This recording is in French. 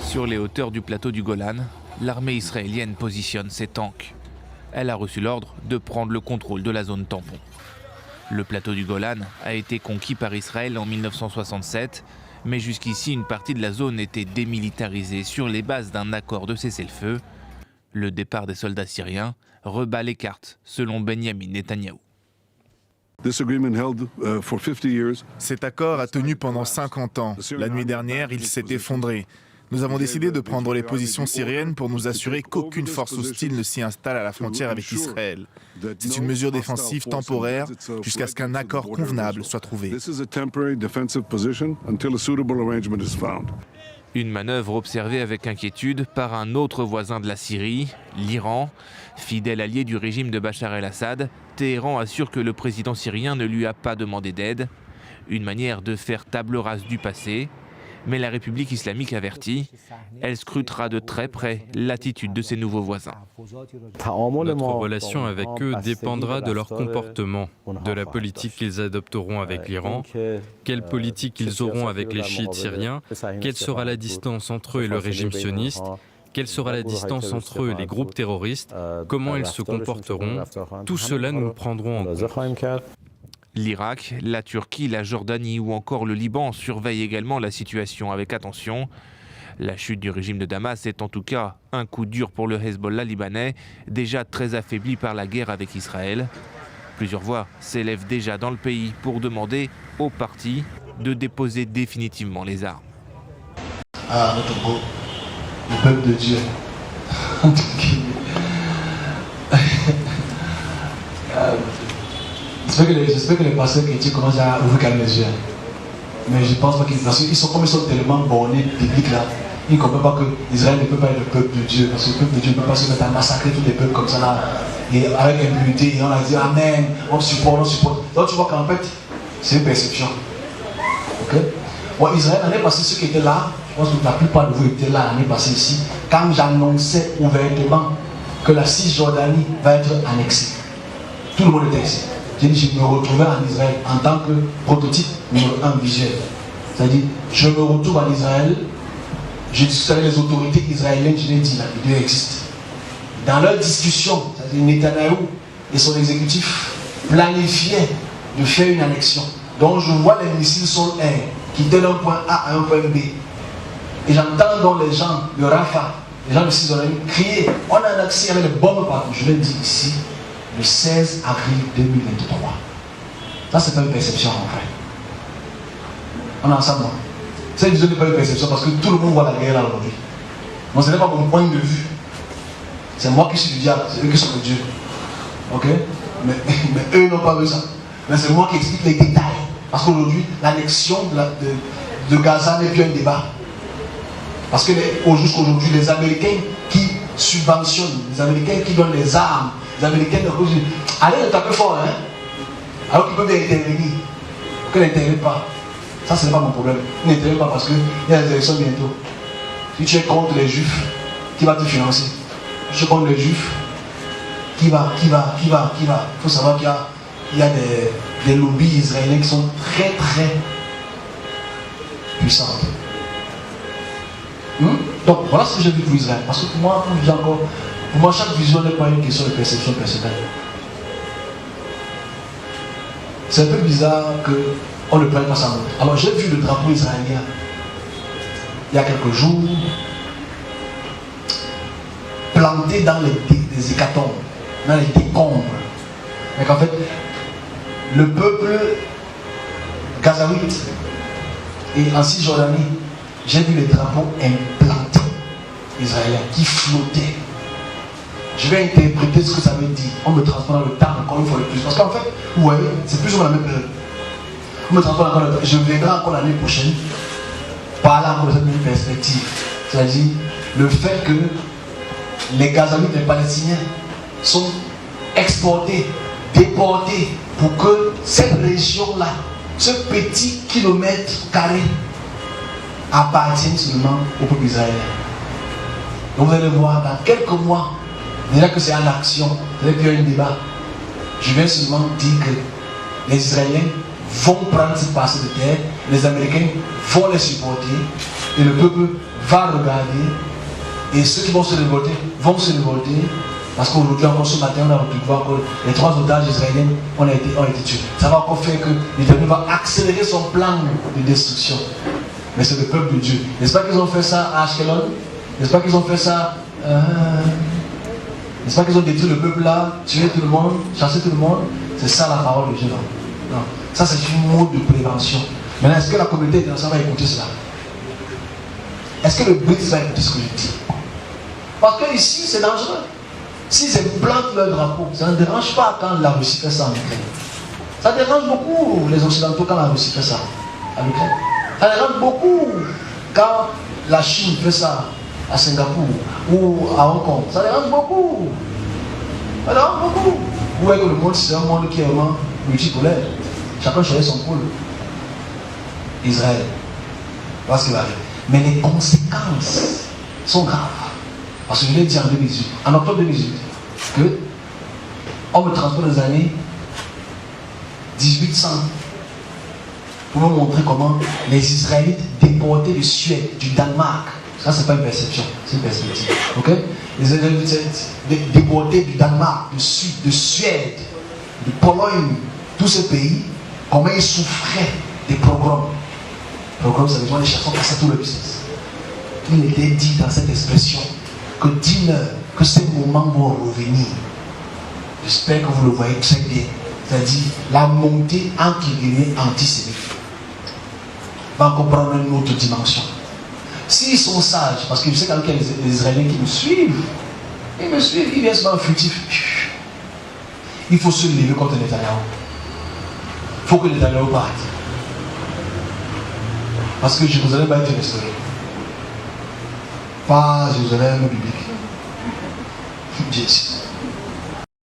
Sur les hauteurs du plateau du Golan, l'armée israélienne positionne ses tanks. Elle a reçu l'ordre de prendre le contrôle de la zone tampon. Le plateau du Golan a été conquis par Israël en 1967, mais jusqu'ici une partie de la zone était démilitarisée sur les bases d'un accord de cessez-le-feu. Le départ des soldats syriens rebat les cartes, selon Benjamin Netanyahou. Cet accord a tenu pendant 50 ans. La nuit dernière, il s'est effondré. Nous avons décidé de prendre les positions syriennes pour nous assurer qu'aucune force hostile ne s'y installe à la frontière avec Israël. C'est une mesure défensive temporaire jusqu'à ce qu'un accord convenable soit trouvé. Une manœuvre observée avec inquiétude par un autre voisin de la Syrie, l'Iran. Fidèle allié du régime de Bachar el-Assad, Téhéran assure que le président syrien ne lui a pas demandé d'aide. Une manière de faire table rase du passé. Mais la République islamique avertit, elle scrutera de très près l'attitude de ses nouveaux voisins. Notre relation avec eux dépendra de leur comportement, de la politique qu'ils adopteront avec l'Iran, quelle politique ils auront avec les chiites syriens, quelle sera la distance entre eux et le régime sioniste, quelle sera la distance entre eux et les groupes terroristes, comment ils se comporteront, tout cela nous le prendrons en compte. L'Irak, la Turquie, la Jordanie ou encore le Liban surveillent également la situation avec attention. La chute du régime de Damas est en tout cas un coup dur pour le Hezbollah libanais, déjà très affaibli par la guerre avec Israël. Plusieurs voix s'élèvent déjà dans le pays pour demander aux partis de déposer définitivement les armes. Ah, notre beau, le peuple de Dieu. J'espère que les pasteurs chrétiens commencent à ouvrir quand même les yeux. Mais je pense pas qu'ils sont tellement bornés, bibliques là. Ils ne comprennent pas que Israël ne peut pas être le peuple de Dieu. Parce que le peuple de Dieu ne peut pas se mettre à massacrer tous les peuples comme ça là. Et avec impunité, et on a dit Amen, on supporte, on supporte. Donc tu vois qu'en fait, c'est une perception. Ok? Bon, Israël, l'année passée, ceux qui étaient là, je pense que la plupart de vous étaient là l'année passée ici, quand j'annonçais ouvertement que la Cisjordanie va être annexée. Tout le monde était ici. J'ai dit, je me retrouvais en Israël en tant que prototype numéro 1 visuel. C'est-à-dire, je me retrouve en Israël, je discute avec les autorités israéliennes, je l'ai dit, là, les deux existent. Dans leur discussion, c'est-à-dire Netanyahou et son exécutif planifiaient de faire une annexion. Donc je vois les missiles sol-air qui donnent un point A à un point B. Et j'entends donc les gens de Rafah, les gens de Cisjordanie crier, on a annexé avec les bombes partout. Je l'ai dit ici, le 16 avril 2023. Ça, c'est pas une perception en vrai. On est ensemble. C'est n'est pas une perception parce que tout le monde voit la guerre là aujourd'hui. Moi, ce n'est pas mon point de vue. C'est moi qui suis du diable, c'est eux qui sont de Dieu. Ok? Mais eux n'ont pas vu ça. Mais c'est moi qui explique les détails. Parce qu'aujourd'hui, l'annexion de Gaza n'est plus un débat. Parce que jusqu'aujourd'hui, les Américains qui subventionnent, les Américains qui donnent les armes, les Américains disent allez le taper fort, hein? Alors qu'ils peuvent intervenir. Qu'ils n'interviennent pas. Ça, ce n'est pas mon problème. Ils n'interviennent pas parce qu'il y a des élections bientôt. Si tu es contre les Juifs, qui va te financer? Si tu es contre les Juifs, qui va? Il faut savoir qu'il y a des lobbies israéliens qui sont très très puissants. Donc voilà ce que j'ai vu pour Israël. Parce que pour moi, chaque vision n'est pas une question de perception personnelle. C'est un peu bizarre qu'on ne prenne pas ça en compte. Alors j'ai vu le drapeau israélien il y a quelques jours planté dans les hécatombes, dans les décombres. Mais qu'en fait, le peuple gazawite et en Cisjordanie, j'ai vu les drapeaux implantés israéliens qui flottaient. Je vais interpréter ce que ça veut dire. On me transporte dans le temps encore une fois de plus. Parce qu'en fait, vous voyez, c'est plus ou moins la même période. On me transporte encore le temps. Je viendrai encore l'année prochaine parler encore de cette même perspective. C'est-à-dire le fait que les Gazaouites et les Palestiniens sont exportés, déportés pour que cette région-là, ce petit kilomètre carré, appartienne seulement au peuple israélien. Donc vous allez voir dans quelques mois, déjà que c'est en action, vous allez faire un débat. Je vais seulement dire que les Israéliens vont prendre cette parcelle de terre les Américains vont les supporter et le peuple va regarder et ceux qui vont se révolter parce qu'aujourd'hui encore ce matin on a pu voir que les 3 otages israéliens ont été tués. Ça va encore faire que l'Éternel va accélérer son plan de destruction. Mais c'est le peuple de Dieu. N'est-ce pas qu'ils ont fait ça à Ashkelon? N'est-ce pas qu'ils ont fait ça n'est-ce pas qu'ils ont détruit le peuple là, tué tout le monde, chassé tout le monde? C'est ça la parole de Dieu là. Non. Ça c'est une mode de prévention. Maintenant, est-ce que la communauté internationale va écouter cela? Est-ce que le BRICS va écouter ce que je dis? Parce que ici c'est dangereux. S'ils implantent leur drapeau, ça ne dérange pas quand la Russie fait ça en Ukraine. Ça dérange beaucoup les Occidentaux quand la Russie fait ça en Ukraine. Ça dérange beaucoup quand la Chine fait ça à Singapour ou à Hong Kong. Ça dérange beaucoup. Ça dérange beaucoup. Vous voyez que le monde, c'est un monde qui est vraiment multipolaire. Chacun choisit son pôle. Israël. Voilà ce qui va arriver. Mais les conséquences sont graves. Parce que je l'ai dit en 2018, en octobre 2018, que on me transporte dans les années 1800 pour me montrer comment les Israélites déportés de Suède, du Danemark, ça c'est pas une perception, c'est une perspective, ok? Les Israélites déportés du Danemark, de Suède, de Pologne, tous ces pays, comment ils souffraient des pogroms. Pogroms, ça veut dire les chasseurs cassaient tout le business. Il était dit dans cette expression que que ces moments vont revenir. J'espère que vous le voyez très bien. C'est-à-dire la montée entre guillemets antisémite va encore prendre une autre dimension. S'ils sont sages, parce que je sais quand il y a les Israéliens qui me suivent, ils viennent souvent fugitifs. Il faut se lever contre Netanyahou. Il faut que Netanyahou parte. Parce que Jérusalem va être restaurée. Pas Jérusalem biblique. Jésus.